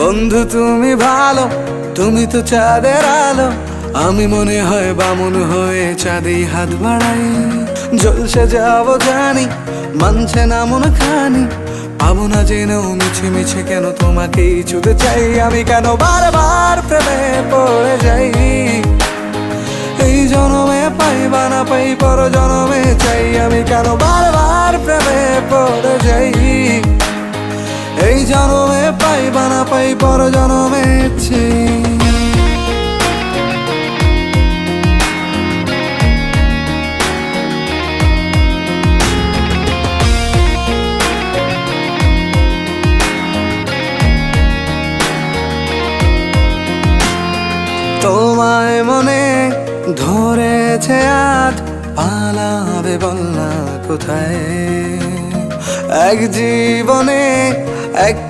বন্ধু তুমি ভালো, তুমি তো চাঁদের আলো, আমি মনে হয় বামুন হয়ে চাঁদে হাত বাড়াই। জলসে যাবো জানি, মানছে না মন খানি, পাবো না জেনেও মিছে মিছে কেন তোমাকেই ছুতে চাই। আমি কেন বারবার প্রেমে পড়ে যাই, এই জনমে পাই বা না পাই পর জনমে চাই। আমি কেন বারবার প্রেমে পড়ে যাই, এই জনমে পাই বা না পাই পর জনমে চাই। তোমায় মনে ধরেছে আজ, পালাবে বল না কোথায়। এক জীবনে একটা